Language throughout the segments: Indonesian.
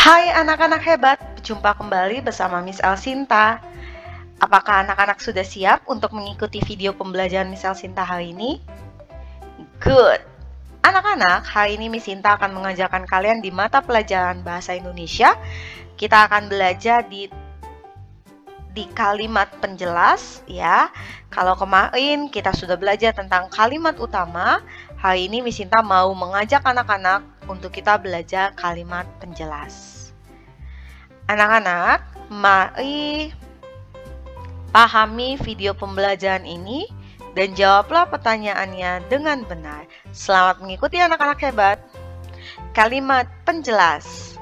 Hai anak-anak hebat, berjumpa kembali bersama Miss Elsinta. Apakah anak-anak sudah siap untuk mengikuti video pembelajaran Miss Elsinta hari ini? Good! Anak-anak, hari ini Miss Sinta akan mengajarkan kalian di mata pelajaran Bahasa Indonesia. Kita akan belajar di kalimat penjelas ya. Kalau kemarin kita sudah belajar tentang kalimat utama, hari ini Miss Sinta mau mengajak anak-anak untuk kita belajar kalimat penjelas. Anak-anak, mari pahami video pembelajaran ini dan jawablah pertanyaannya dengan benar. Selamat mengikuti anak-anak hebat. Kalimat penjelas.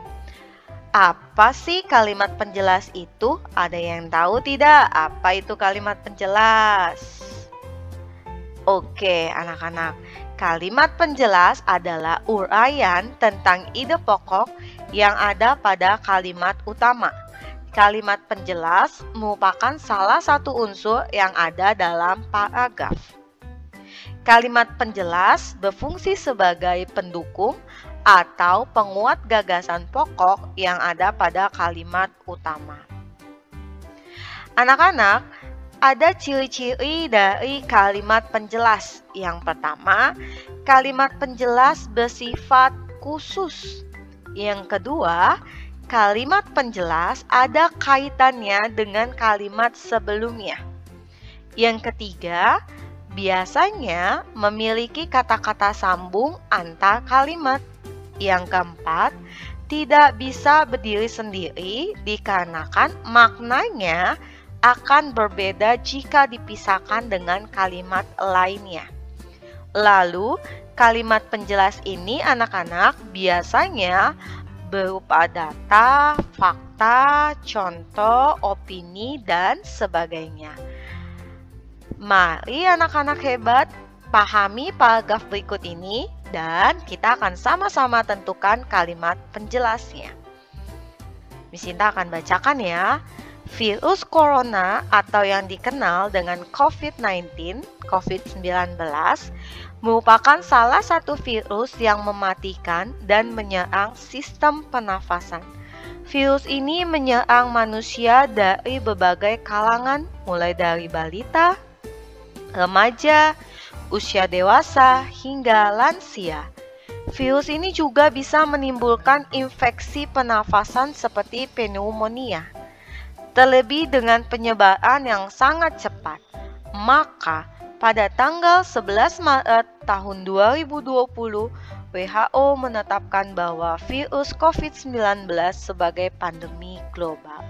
Apa sih kalimat penjelas itu? Ada yang tahu tidak? Apa itu kalimat penjelas? Oke, anak-anak. Kalimat penjelas adalah uraian tentang ide pokok yang ada pada kalimat utama. Kalimat penjelas merupakan salah satu unsur yang ada dalam paragraf. Kalimat penjelas berfungsi sebagai pendukung atau penguat gagasan pokok yang ada pada kalimat utama. Anak-anak, ada ciri-ciri dari kalimat penjelas. Yang pertama, kalimat penjelas bersifat khusus. Yang kedua, kalimat penjelas ada kaitannya dengan kalimat sebelumnya. Yang ketiga, biasanya memiliki kata-kata sambung antar kalimat. Yang keempat, tidak bisa berdiri sendiri dikarenakan maknanya akan berbeda jika dipisahkan dengan kalimat lainnya. Lalu, kalimat penjelas ini anak-anak biasanya berupa data, fakta, contoh, opini, dan sebagainya. Mari anak-anak hebat, pahami paragraf berikut ini dan kita akan sama-sama tentukan kalimat penjelasnya. Miss Sinta akan bacakan ya. Virus corona atau yang dikenal dengan COVID-19, COVID-19, merupakan salah satu virus yang mematikan dan menyerang sistem pernafasan. Virus ini menyerang manusia dari berbagai kalangan, mulai dari balita, remaja, usia dewasa, hingga lansia. Virus ini juga bisa menimbulkan infeksi pernafasan seperti pneumonia. Terlebih dengan penyebaran yang sangat cepat. Maka, pada tanggal 11 Maret tahun 2020, WHO menetapkan bahwa virus COVID-19 sebagai pandemi global.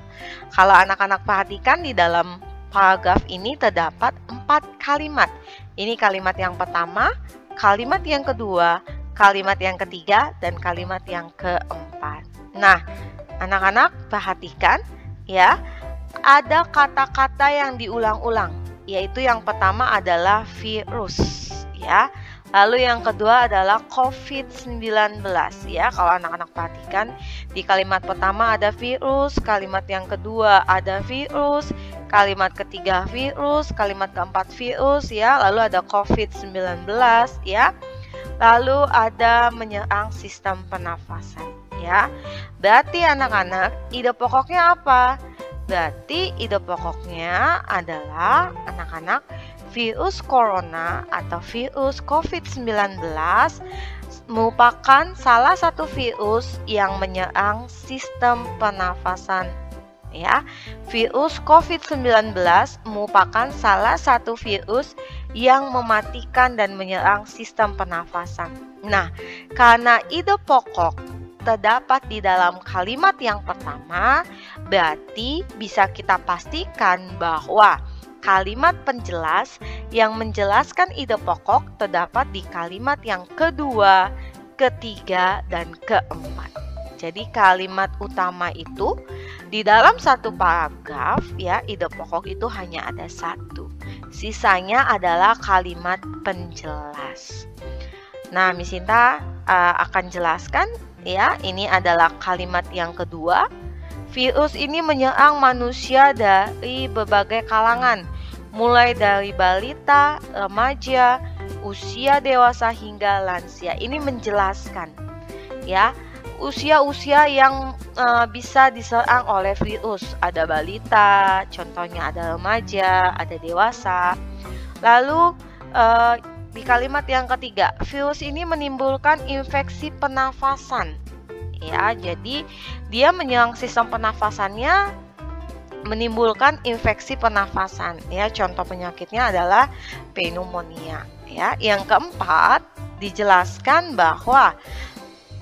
Kalau anak-anak perhatikan di dalam paragraf ini terdapat 4 kalimat. Ini kalimat yang pertama, kalimat yang kedua, kalimat yang ketiga, dan kalimat yang keempat. Nah, anak-anak perhatikan ya, ada kata-kata yang diulang-ulang, yaitu yang pertama adalah virus ya. Lalu yang kedua adalah COVID-19 ya. Kalau anak-anak perhatikan di kalimat pertama ada virus, kalimat yang kedua ada virus, kalimat ketiga virus, kalimat keempat virus ya. Lalu ada COVID-19 ya. Lalu ada menyerang sistem pernafasan ya. Berarti anak-anak, ide pokoknya apa? Berarti ide pokoknya adalah anak-anak, virus corona atau virus COVID-19 merupakan salah satu virus yang menyerang sistem pernafasan ya. Virus COVID-19 merupakan salah satu virus yang mematikan dan menyerang sistem pernafasan. Nah, karena ide pokok terdapat di dalam kalimat yang pertama, berarti bisa kita pastikan bahwa kalimat penjelas yang menjelaskan ide pokok terdapat di kalimat yang kedua, ketiga, dan keempat. Jadi kalimat utama itu di dalam satu paragraf ya, ide pokok itu hanya ada satu. Sisanya adalah kalimat penjelas. Nah, Miss Sinta akan jelaskan ya, ini adalah kalimat yang kedua. Virus ini menyerang manusia dari berbagai kalangan, mulai dari balita, remaja, usia dewasa hingga lansia. Ini menjelaskan ya, usia-usia yang bisa diserang oleh virus. Ada balita, contohnya ada remaja, ada dewasa. Lalu di kalimat yang ketiga, virus ini menimbulkan infeksi pernafasan. Ya, jadi dia menyerang sistem pernafasannya, menimbulkan infeksi pernafasan. Ya, contoh penyakitnya adalah pneumonia. Ya, yang keempat, dijelaskan bahwa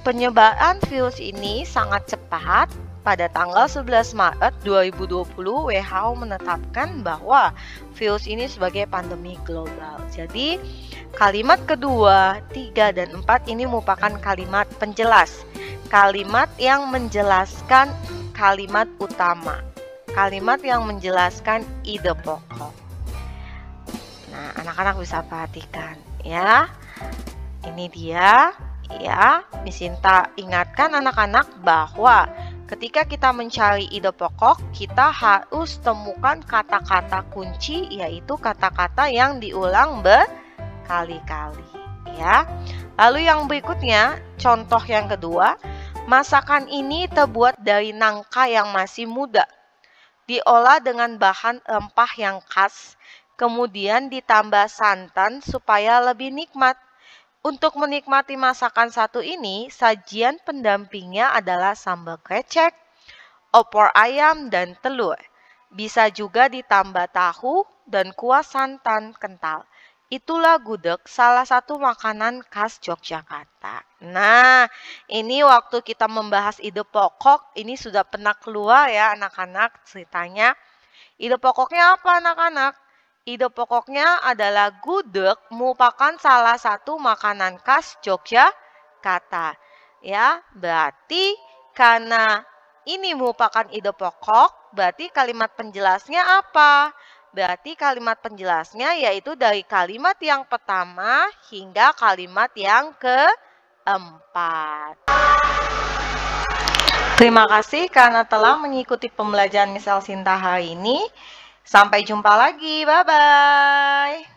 penyebaran virus ini sangat cepat. Pada tanggal 11 Maret 2020, WHO menetapkan bahwa virus ini sebagai pandemi global. Jadi, kalimat kedua, 3, dan 4 ini merupakan kalimat penjelas. Kalimat yang menjelaskan kalimat utama. Kalimat yang menjelaskan ide pokok. Nah, anak-anak bisa perhatikan ya. Ini dia. Ya, Miss Sinta ingatkan anak-anak bahwa ketika kita mencari ide pokok, kita harus temukan kata-kata kunci, yaitu kata-kata yang diulang berkali-kali. Ya. Lalu yang berikutnya, contoh yang kedua, masakan ini terbuat dari nangka yang masih muda, diolah dengan bahan rempah yang khas, kemudian ditambah santan supaya lebih nikmat. Untuk menikmati masakan satu ini, sajian pendampingnya adalah sambal krecek, opor ayam, dan telur. Bisa juga ditambah tahu dan kuah santan kental. Itulah gudeg, salah satu makanan khas Yogyakarta. Nah, ini waktu kita membahas ide pokok, ini sudah pernah keluar ya anak-anak ceritanya. Ide pokoknya apa anak-anak? Ide pokoknya adalah gudeg merupakan salah satu makanan khas Yogyakarta. Ya, berarti karena ini merupakan ide pokok, berarti kalimat penjelasnya apa? Berarti kalimat penjelasnya yaitu dari kalimat yang pertama hingga kalimat yang keempat. Terima kasih karena telah mengikuti pembelajaran Miss Elsinta hari ini. Sampai jumpa lagi. Bye-bye.